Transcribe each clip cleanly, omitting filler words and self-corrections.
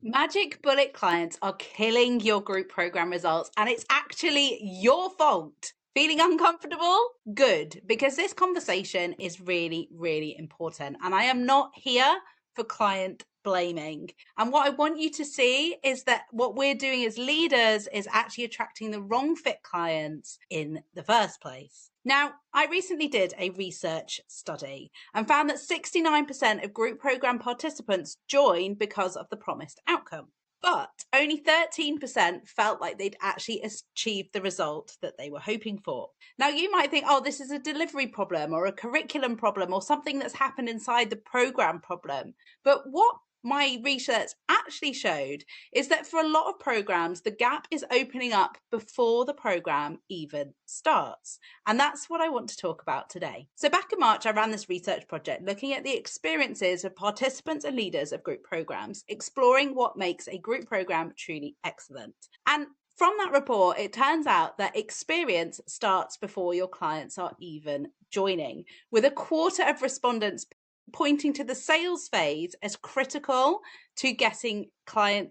Magic bullet clients are killing your group program results, and it's actually your fault. Feeling uncomfortable? Good, because this conversation is really, really important. And I am not here for client blaming. And what I want you to see is that what we're doing as leaders is actually attracting the wrong fit clients in the first place. Now, I recently did a research study and found that 69% of group program participants joined because of the promised outcome. But only 13% felt like they'd actually achieved the result that they were hoping for. Now, you might think, oh, this is a delivery problem or a curriculum problem or something that's happened inside the program problem. But what my research actually showed is that for a lot of programs, the gap is opening up before the program even starts. And that's what I want to talk about today. So back in March, I ran this research project looking at the experiences of participants and leaders of group programs, exploring what makes a group program truly excellent. And from that report, it turns out that experience starts before your clients are even joining, with a quarter of respondents pointing to the sales phase as critical to getting client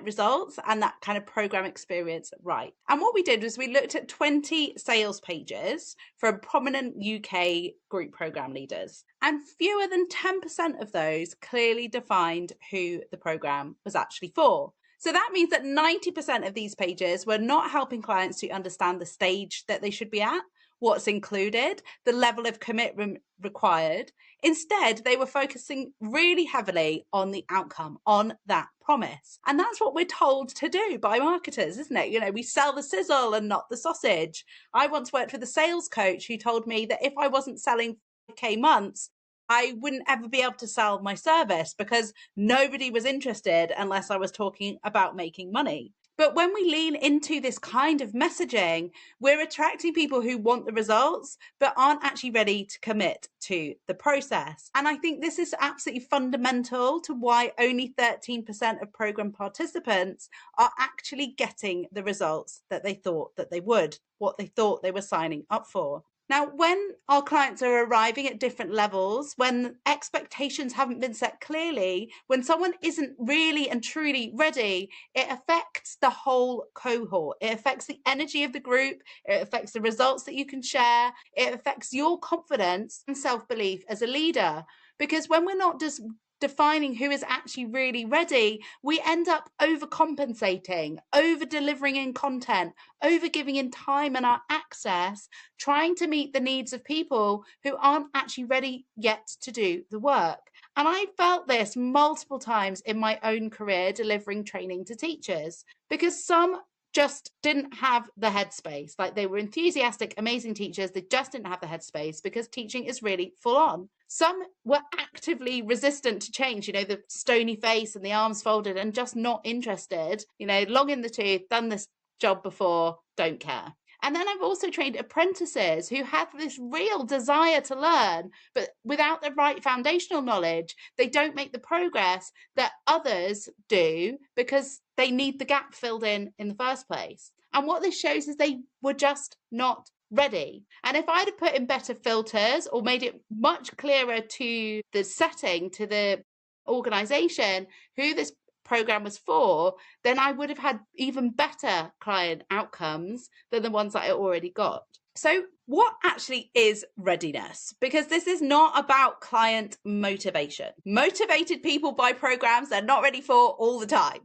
results and that kind of program experience right. And what we did was we looked at 20 sales pages from prominent UK group program leaders, and fewer than 10% of those clearly defined who the program was actually for. So that means that 90% of these pages were not helping clients to understand the stage that they should be at, what's included, the level of commitment required. Instead, they were focusing really heavily on the outcome, on that promise. And that's what we're told to do by marketers, isn't it? You know, we sell the sizzle and not the sausage. I once worked with a sales coach who told me that if I wasn't selling 5K months, I wouldn't ever be able to sell my service because nobody was interested unless I was talking about making money. But when we lean into this kind of messaging, we're attracting people who want the results, but aren't actually ready to commit to the process. And I think this is absolutely fundamental to why only 13% of program participants are actually getting the results that they thought that they would, what they thought they were signing up for. Now, when our clients are arriving at different levels, when expectations haven't been set clearly, when someone isn't really and truly ready, it affects the whole cohort. It affects the energy of the group. It affects the results that you can share. It affects your confidence and self-belief as a leader. Because when we're not just defining who is actually really ready, we end up overcompensating, over delivering in content, over giving in time and our access, trying to meet the needs of people who aren't actually ready yet to do the work. And I felt this multiple times in my own career delivering training to teachers, because some just didn't have the headspace. Like, they were enthusiastic, amazing teachers. They just didn't have the headspace because teaching is really full on. Some were actively resistant to change, you know, the stony face and the arms folded and just not interested, you know, long in the tooth, done this job before, don't care. And then I've also trained apprentices who have this real desire to learn, but without the right foundational knowledge, they don't make the progress that others do because they need the gap filled in the first place. And what this shows is they were just not ready. And if I'd have put in better filters or made it much clearer to the setting, to the organization, who this program was for, then I would have had even better client outcomes than the ones that I already got. So what actually is readiness? Because this is not about client motivation. Motivated people buy programs they're not ready for all the time.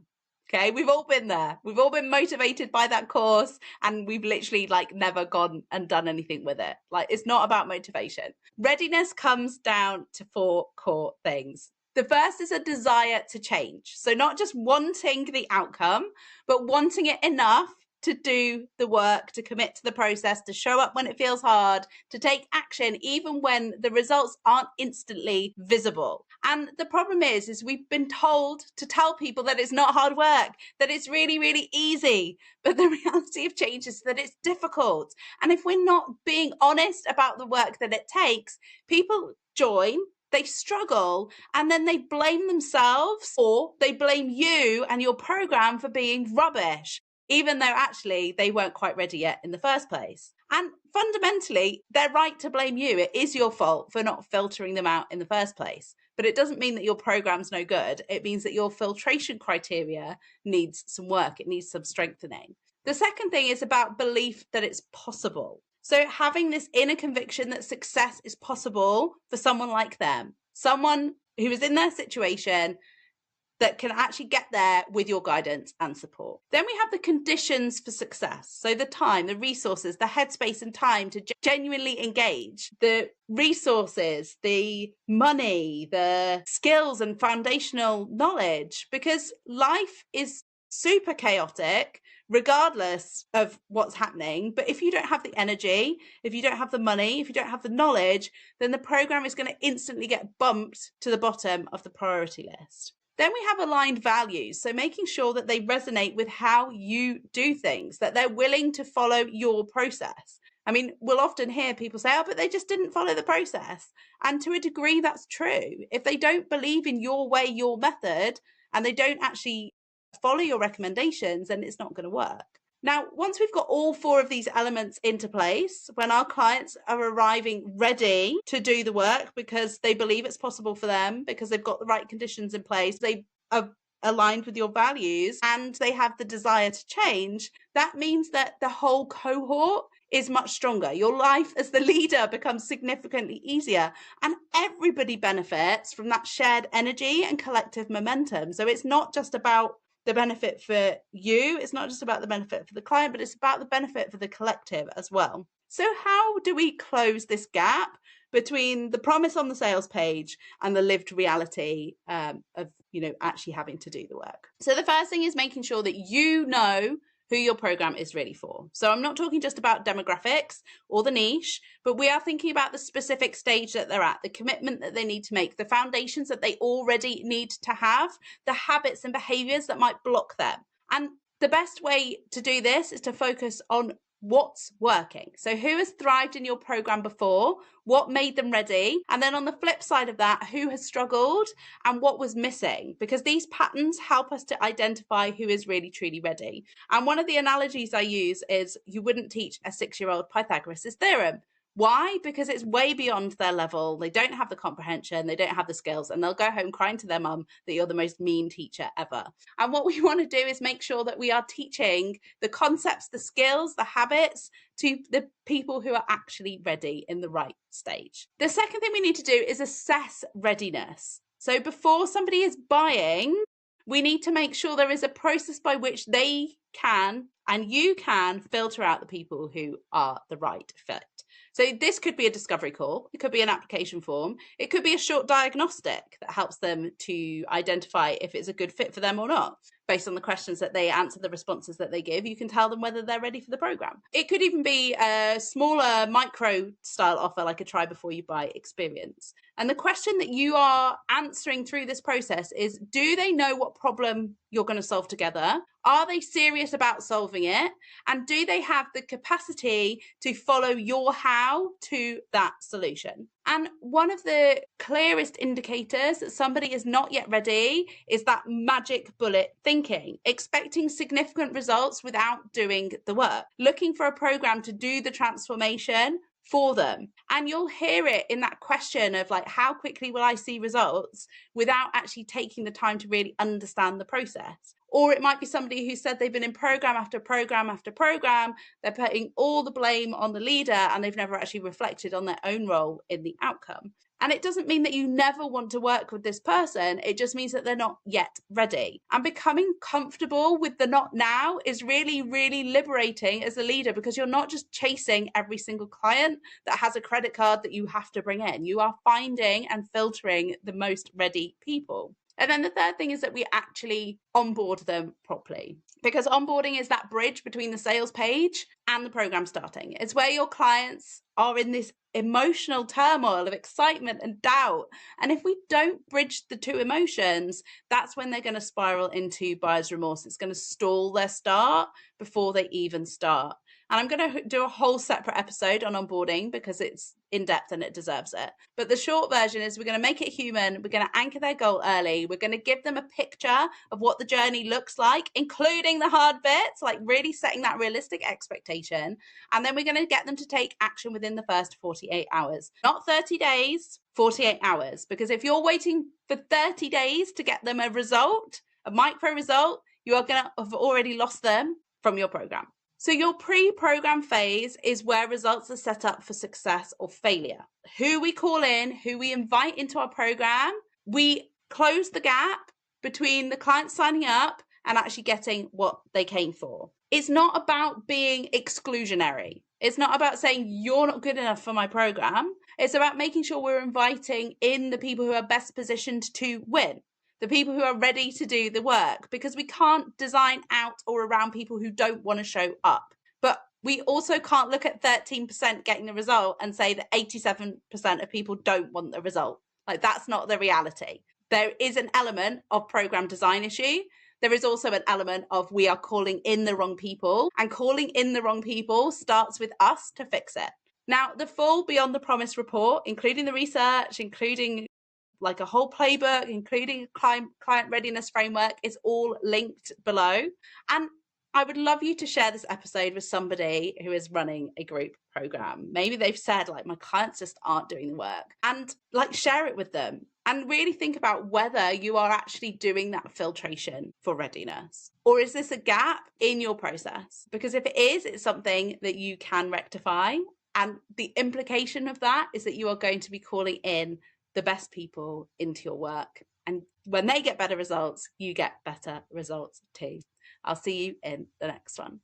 Okay, we've all been there. We've all been motivated by that course and we've literally never gone and done anything with it. It's not about motivation. Readiness comes down to 4 core things. The first is a desire to change. So not just wanting the outcome, but wanting it enough to do the work, to commit to the process, to show up when it feels hard, to take action even when the results aren't instantly visible. And the problem is we've been told to tell people that it's not hard work, that it's really, really easy. But the reality of change is that it's difficult. And if we're not being honest about the work that it takes, people join, they struggle, and then they blame themselves or they blame you and your program for being rubbish, even though actually they weren't quite ready yet in the first place. And fundamentally, they're right to blame you. It is your fault for not filtering them out in the first place. But it doesn't mean that your program's no good. It means that your filtration criteria needs some work. It needs some strengthening. The second thing is about belief that it's possible. So having this inner conviction that success is possible for someone like them, someone who is in their situation that can actually get there with your guidance and support. Then we have the conditions for success. So the time, the resources, the headspace and time to genuinely engage, the resources, the money, the skills and foundational knowledge, because life is super chaotic regardless of what's happening. But if you don't have the energy, if you don't have the money, if you don't have the knowledge, then the program is going to instantly get bumped to the bottom of the priority list. Then we have aligned values. So making sure that they resonate with how you do things, that they're willing to follow your process. I mean, we'll often hear people say, oh, but they just didn't follow the process. And to a degree, that's true. If they don't believe in your way, your method, and they don't actually follow your recommendations, then it's not going to work. Now, once we've got all four of these elements into place, when our clients are arriving ready to do the work because they believe it's possible for them, because they've got the right conditions in place, they are aligned with your values, and they have the desire to change, that means that the whole cohort is much stronger. Your life as the leader becomes significantly easier, and everybody benefits from that shared energy and collective momentum. So it's not just about the benefit for you, it's not just about the benefit for the client, but it's about the benefit for the collective as well. So how do we close this gap between the promise on the sales page and the lived reality of actually having to do the work? So the first thing is making sure that you know who your program is really for. So I'm not talking just about demographics or the niche, but we are thinking about the specific stage that they're at, the commitment that they need to make, the foundations that they already need to have, the habits and behaviors that might block them. And the best way to do this is to focus on what's working. So who has thrived in your program before? What made them ready? And then on the flip side of that, who has struggled and what was missing? Because these patterns help us to identify who is really, truly ready. And one of the analogies I use is you wouldn't teach a 6-year-old Pythagoras' theorem. Why? Because it's way beyond their level. They don't have the comprehension, they don't have the skills, and they'll go home crying to their mum that you're the most mean teacher ever. And what we want to do is make sure that we are teaching the concepts, the skills, the habits to the people who are actually ready in the right stage. The second thing we need to do is assess readiness. So before somebody is buying, we need to make sure there is a process by which they can and you can filter out the people who are the right fit. So this could be a discovery call, it could be an application form, it could be a short diagnostic that helps them to identify if it's a good fit for them or not. Based on the questions that they answer, the responses that they give, you can tell them whether they're ready for the program. It could even be a smaller micro style offer, like a try before you buy experience. And the question that you are answering through this process is, do they know what problem you're going to solve together? Are they serious about solving it? And do they have the capacity to follow your how to that solution? And one of the clearest indicators that somebody is not yet ready is that magic bullet thinking, expecting significant results without doing the work, looking for a program to do the transformation for them. And you'll hear it in that question of like, how quickly will I see results, without actually taking the time to really understand the process. Or it might be somebody who said they've been in program after program after program, they're putting all the blame on the leader and they've never actually reflected on their own role in the outcome. And it doesn't mean that you never want to work with this person. It just means that they're not yet ready. And becoming comfortable with the not now is really, really liberating as a leader, because you're not just chasing every single client that has a credit card that you have to bring in. You are finding and filtering the most ready people. And then the third thing is that we actually onboard them properly, because onboarding is that bridge between the sales page and the program starting. It's where your clients are in this emotional turmoil of excitement and doubt. And if we don't bridge the two emotions, that's when they're going to spiral into buyer's remorse. It's going to stall their start before they even start. And I'm going to do a whole separate episode on onboarding, because it's in depth and it deserves it. But the short version is we're going to make it human. We're going to anchor their goal early. We're going to give them a picture of what the journey looks like, including the hard bits, like really setting that realistic expectation. And then we're going to get them to take action within the first 48 hours, not 30 days, 48 hours. Because if you're waiting for 30 days to get them a result, a micro result, you are going to have already lost them from your program. So your pre-program phase is where results are set up for success or failure. Who we call in, who we invite into our program, we close the gap between the client signing up and actually getting what they came for. It's not about being exclusionary. It's not about saying you're not good enough for my program. It's about making sure we're inviting in the people who are best positioned to win, the people who are ready to do the work, because we can't design out or around people who don't want to show up. But we also can't look at 13% getting the result and say that 87% of people don't want the result. Like, that's not the reality. There is an element of program design issue. There is also an element of we are calling in the wrong people, and calling in the wrong people starts with us to fix it. Now, the full Beyond the Promise report, including the research, including like a whole playbook, including client readiness framework, is all linked below. And I would love you to share this episode with somebody who is running a group program. Maybe they've said, like, my clients just aren't doing the work, and like, share it with them and really think about whether you are actually doing that filtration for readiness, or is this a gap in your process? Because if it is, it's something that you can rectify. And the implication of that is that you are going to be calling in the best people into your work. And when they get better results, you get better results too. I'll see you in the next one.